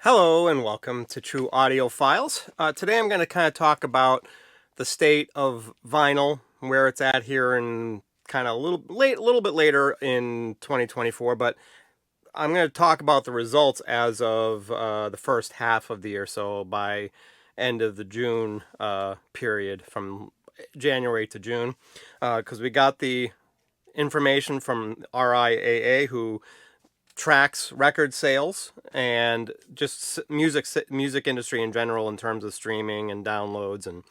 Hello and welcome to True Audio Files. Today I'm going to kind of talk about the state of vinyl, where it's at here, and kind of a little bit later in 2024. But I'm going to talk about the results as of the first half of the year, so by end of the June period, from January to June, because we got the information from RIAA, who tracks record sales and just music industry in general in terms of streaming and downloads and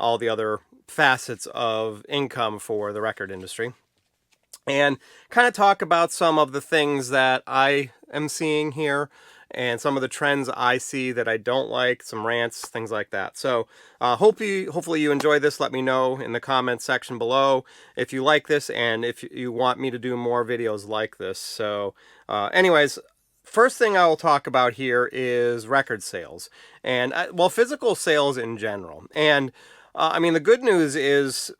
all the other facets of income for the record industry, and kind of talk about some of the things that I am seeing here and some of the trends I see that I don't like, some rants, things like that. So hopefully you enjoy this. Let me know in the comments section below if you like this and if you want me to do more videos like this. So anyways, first thing I will talk about here is record sales and physical sales in general. And I mean, the good news is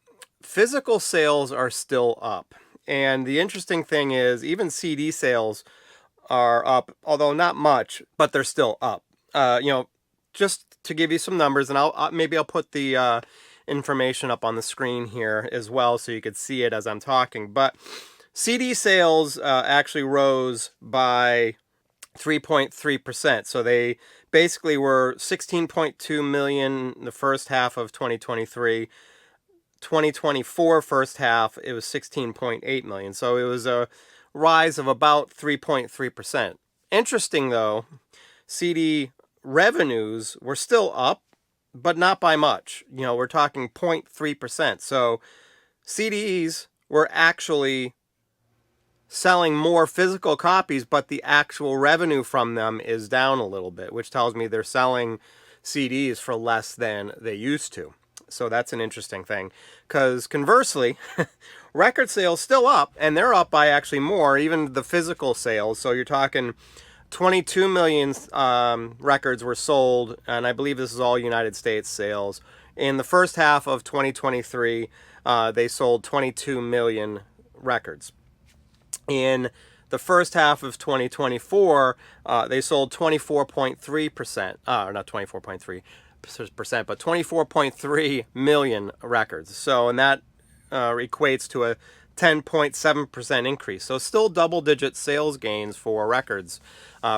physical sales are still up. And the interesting thing is even CD sales are up, although not much, but they're still up. Just to give you some numbers, and I'll put the information up on the screen here as well, so you could see it as I'm talking. But CD sales actually rose by 3.3%. So they basically were 16.2 million in the first half of 2023. 2024 first half, it was 16.8 million. So it was a rise of about 3.3%. Interesting though, CD revenues were still up, but not by much. We're talking 0.3%. So CDs were actually selling more physical copies, but the actual revenue from them is down a little bit, which tells me they're selling CDs for less than they used to. So that's an interesting thing, because conversely, record sales still up, and they're up by actually more, even the physical sales. So you're talking 22 million records were sold, and I believe this is all United States sales. In the first half of 2023, they sold 22 million records. In the first half of 2024, they sold 24.3%, not 24.3%, but 24.3 million records. So, and that equates to a 10.7% increase. So still double-digit sales gains for records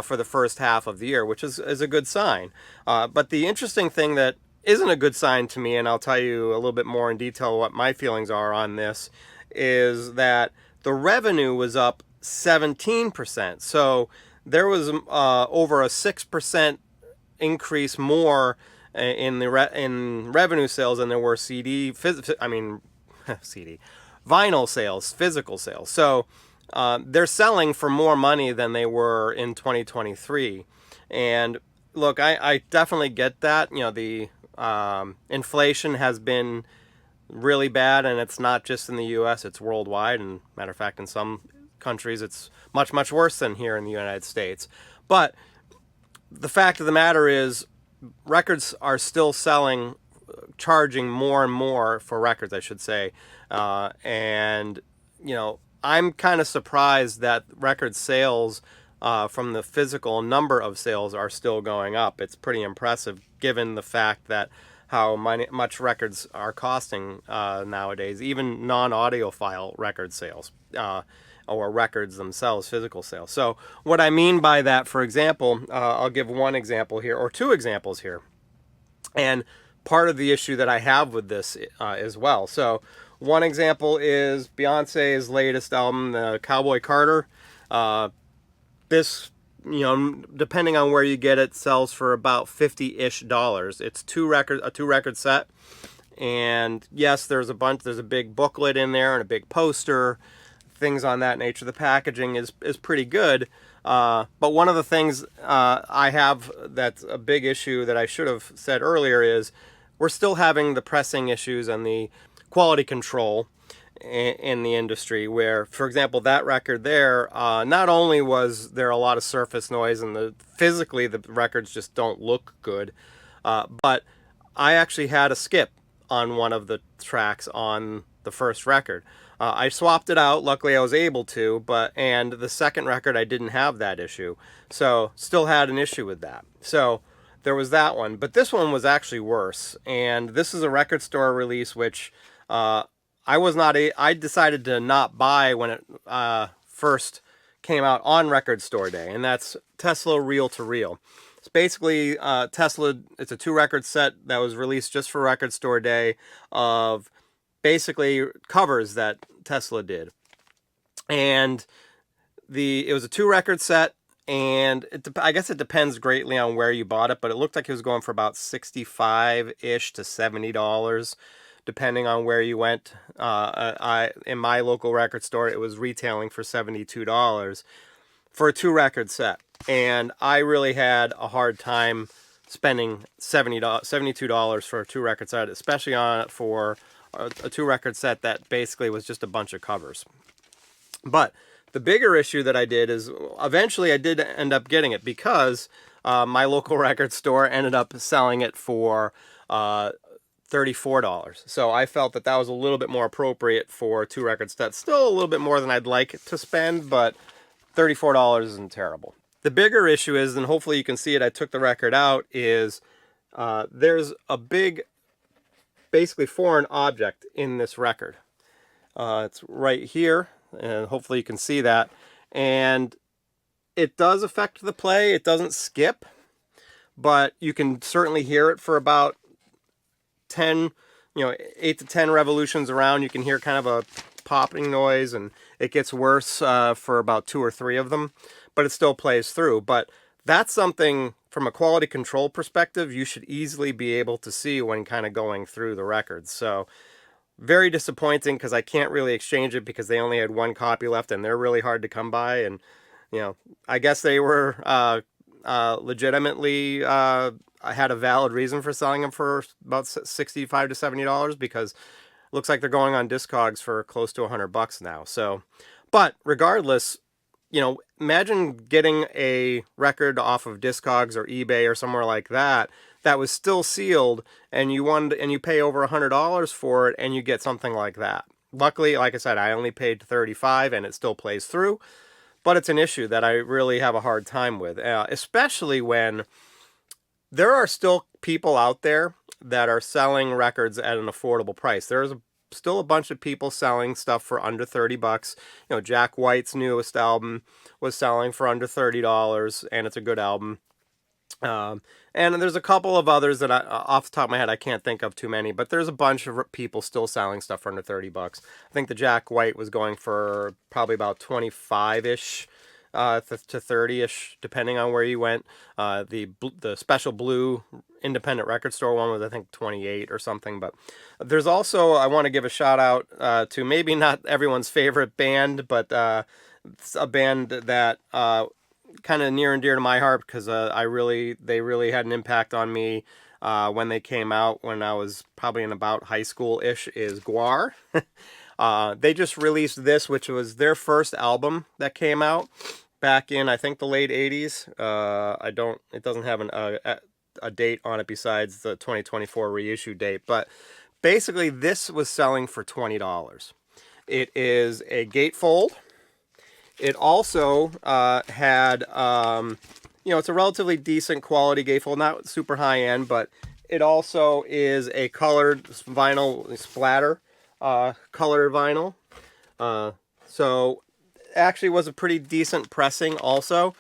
for the first half of the year, which is a good sign. But the interesting thing that isn't a good sign to me, and I'll tell you a little bit more in detail what my feelings are on this, is that the revenue was up 17%. So there was over a 6% increase more in revenue sales than there were CD vinyl sales, physical sales. So they're selling for more money than they were in 2023. And look, I definitely get that. The inflation has been really bad, and it's not just in the U.S., it's worldwide. And matter of fact, in some countries, it's much, much worse than here in the United States. But the fact of the matter is, records are still selling, charging more and more for records, I should say. And, I'm kind of surprised that record sales from the physical number of sales are still going up. It's pretty impressive given the fact that how much records are costing nowadays, even non-audiophile record sales. Or records themselves, physical sales. So what I mean by that, for example, I'll give one example here, or two examples here. And part of the issue that I have with this as well. So one example is Beyonce's latest album, the Cowboy Carter. This, depending on where you get it, sells for about $50-ish. It's a two-record set. And yes, there's a big booklet in there and a big poster, things on that nature. The packaging is pretty good, but one of the things I have that's a big issue that I should have said earlier is we're still having the pressing issues and the quality control in the industry, where, for example, that record there, not only was there a lot of surface noise and physically the records just don't look good, but I actually had a skip on one of the tracks on the first record. I swapped it out. Luckily, I was able to, and the second record I didn't have that issue, so still had an issue with that. So there was that one, but this one was actually worse. And this is a record store release, which I was not. I decided to not buy when it first came out on Record Store Day, and that's Tesla Reel to Reel. It's basically Tesla. It's a 2-record set that was released just for Record Store Day of basically covers that Tesla did, and it was a 2-record set, and I guess it depends greatly on where you bought it, but it looked like it was going for about $65-ish to $70, depending on where you went. In my local record store, it was retailing for $72 for a 2-record set, and I really had a hard time spending $72 for a 2-record set, especially for a 2-record set that basically was just a bunch of covers. But the bigger issue that I did is eventually I did end up getting it because my local record store ended up selling it for $34. So I felt that was a little bit more appropriate for 2-record sets. Still a little bit more than I'd like to spend, but $34 isn't terrible. The bigger issue is, and hopefully you can see it, I took the record out, is there's a big, basically foreign object in this record. It's right here, and hopefully you can see that. And it does affect the play. It doesn't skip, but you can certainly hear it for about 8 to 10 revolutions around. You can hear kind of a popping noise, and it gets worse for about 2 or 3 of them, but it still plays through. But that's something from a quality control perspective you should easily be able to see when kind of going through the records. So very disappointing because I can't really exchange it because they only had 1 copy left, and they're really hard to come by. And I guess they were legitimately had a valid reason for selling them for about $65 to $70 because it looks like they're going on Discogs for close to $100 now. So, but regardless, imagine getting a record off of Discogs or eBay or somewhere like that was still sealed, and you pay over $100 for it, and you get something like that. Luckily, like I said, I only paid $35, and it still plays through. But it's an issue that I really have a hard time with, especially when there are still people out there that are selling records at an affordable price. There's still a bunch of people selling stuff for under $30. Jack White's newest album was selling for under $30, and it's a good album. And there's a couple of others that off the top of my head, I can't think of too many, but there's a bunch of people still selling stuff for under $30. I think the Jack White was going for probably about 25-ish to 30-ish, depending on where you went. The Special Blue independent record store one was, I think, 28 or something. But there's also, I want to give a shout out to maybe not everyone's favorite band, but it's a band that kind of near and dear to my heart because they really had an impact on me when they came out when I was probably in about high school-ish, is Gwar. They just released this, which was their first album that came out back in, I think, the late 80s. It doesn't have a date on it besides the 2024 reissue date, but basically this was selling for $20. It is a gatefold. It also had, it's a relatively decent quality gatefold, not super high end, but it also is a colored vinyl splatter, colored vinyl. So actually was a pretty decent pressing also.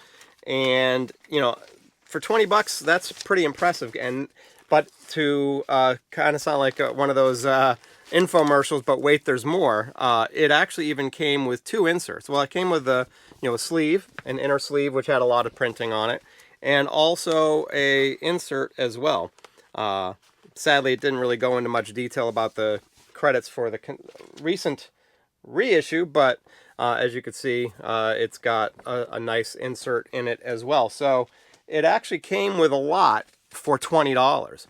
And, for $20, that's pretty impressive. But to kind of sound like one of those infomercials, but wait, there's more. It actually even came with 2 inserts. Well, it came with a sleeve, an inner sleeve, which had a lot of printing on it, and also a insert as well. Sadly, it didn't really go into much detail about the credits for the recent reissue, but as you can see, it's got a nice insert in it as well. So it actually came with a lot for $20.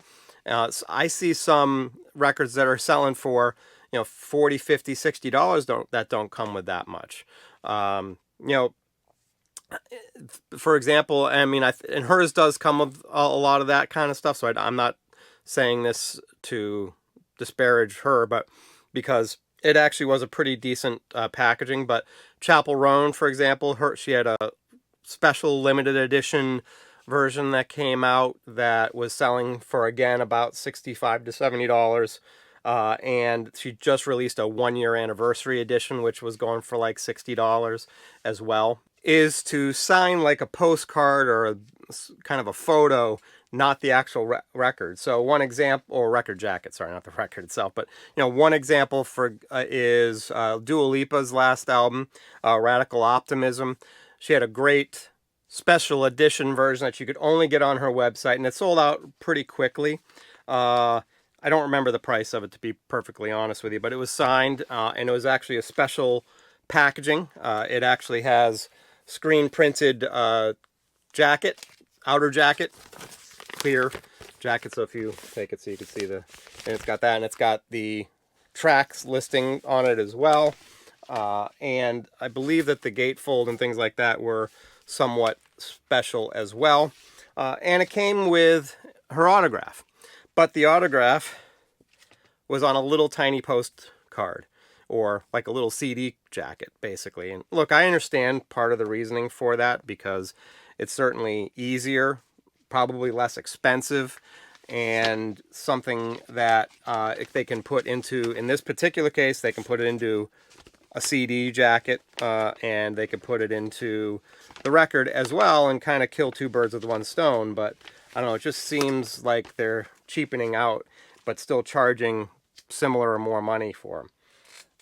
So I see some records that are selling for $40, $50, $60 that don't come with that much. For example, I mean, and hers does come with a lot of that kind of stuff. So I'm not saying this to disparage her, but because it actually was a pretty decent packaging. But Chapel Roan, for example, she had a special limited edition version that came out that was selling for, again, about $65 to $70. And she just released a 1 year anniversary edition, which was going for like $60 as well. Is to sign like a postcard or a kind of a photo, not the actual record. So one example, or record jacket, sorry, not the record itself, but one example for is Dua Lipa's last album, Radical Optimism. She had a great special edition version that you could only get on her website, and it sold out pretty quickly. I don't remember the price of it, to be perfectly honest with you, but it was signed, and it was actually a special packaging. It actually has screen printed jacket, outer jacket, clear jacket, so if you take it so you can see and it's got that, and it's got the tracks listing on it as well. And I believe that the gatefold and things like that were somewhat special as well. And it came with her autograph. But the autograph was on a little tiny postcard, or like a little CD jacket, basically. And look, I understand part of the reasoning for that, because it's certainly easier, probably less expensive, and something that if they can put into, in this particular case, they can put it into a CD jacket, and they could put it into the record as well, and kind of kill two birds with one stone. But I don't know, it just seems like they're cheapening out, but still charging similar or more money for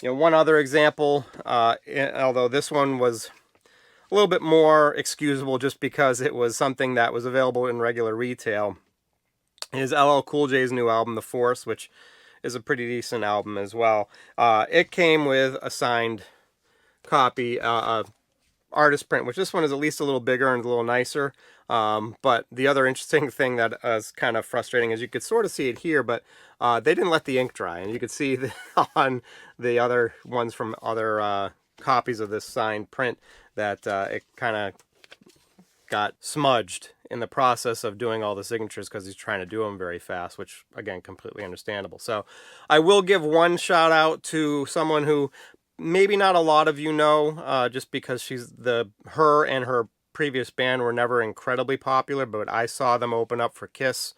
them. One other example, although this one was a little bit more excusable just because it was something that was available in regular retail, is LL Cool J's new album, The Force, which is a pretty decent album as well. It came with a signed copy, artist print, which this one is at least a little bigger and a little nicer. But the other interesting thing that is kind of frustrating is you could sort of see it here, but they didn't let the ink dry. And you could see on the other ones from other copies of this signed print that it kind of got smudged in the process of doing all the signatures, because he's trying to do them very fast, which, again, completely understandable. So I will give one shout out to someone who maybe not a lot of you know, just because her and her previous band were never incredibly popular, but I saw them open up for Kiss.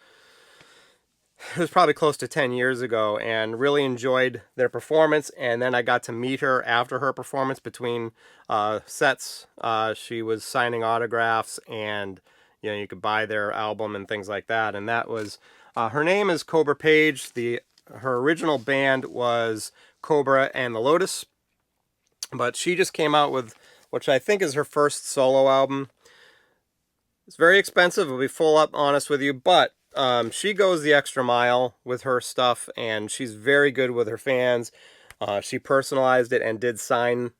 It was probably close to 10 years ago, and really enjoyed their performance. And then I got to meet her after her performance between sets. She was signing autographs, and you could buy their album and things like that. And that was her name is Cobra Page. Her original band was Cobra and the Lotus, but she just came out with, which I think is her first solo album. It's very expensive, I'll be full up honest with you, but she goes the extra mile with her stuff, and she's very good with her fans. She personalized it and did sign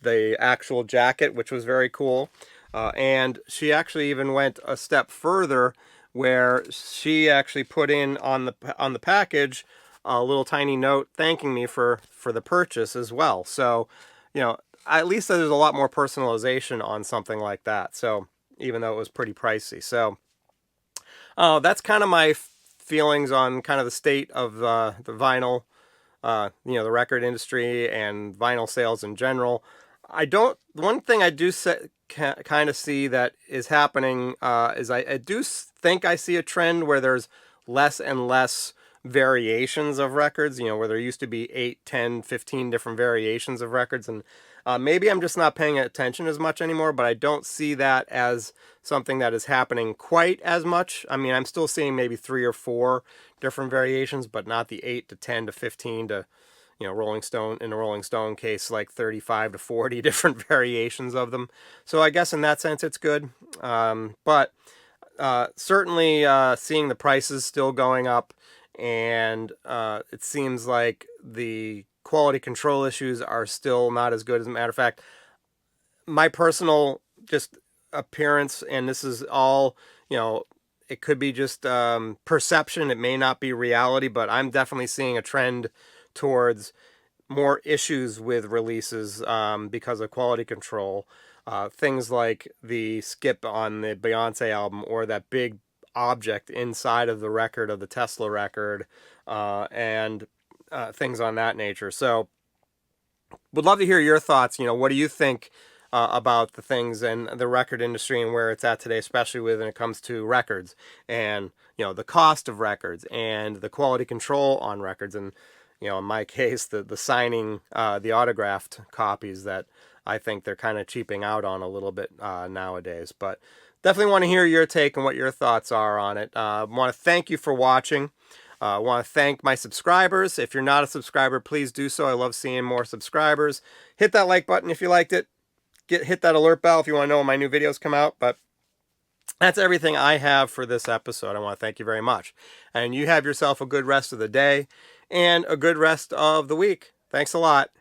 the actual jacket, which was very cool. And she actually even went a step further, where she actually put in on the package a little tiny note thanking me for the purchase as well. So, at least there's a lot more personalization on something like that. So, even though it was pretty pricey. So, that's kind of my feelings on kind of the state of the vinyl, the record industry and vinyl sales in general. One thing I do kind of see that is happening is I do think I see a trend where there's less and less variations of records, where there used to be 8, 10, 15 different variations of records. And maybe I'm just not paying attention as much anymore, but I don't see that as something that is happening quite as much. I mean, I'm still seeing maybe 3 or 4 different variations, but not the 8 to 10 to 15 to, Rolling Stone, in the Rolling Stone case, like 35 to 40 different variations of them. So I guess in that sense, it's good. But certainly seeing the prices still going up, and it seems like the quality control issues are still not as good. As a matter of fact, my personal just appearance, and this is all, it could be just perception, it may not be reality, but I'm definitely seeing a trend towards more issues with releases because of quality control. Things like the skip on the Beyonce album, or that big object inside of the record of the Tesla record, and things on that nature. So would love to hear your thoughts. What do you think about the things and the record industry and where it's at today, especially when it comes to records and the cost of records and the quality control on records, and in my case, the signing, the autographed copies that I think they're kind of cheaping out on a little bit nowadays. But definitely want to hear your take and what your thoughts are on it. I want to thank you for watching. I want to thank my subscribers. If you're not a subscriber, please do so. I love seeing more subscribers. Hit that like button if you liked it. Hit that alert bell if you want to know when my new videos come out. But that's everything I have for this episode. I want to thank you very much. And you have yourself a good rest of the day and a good rest of the week. Thanks a lot.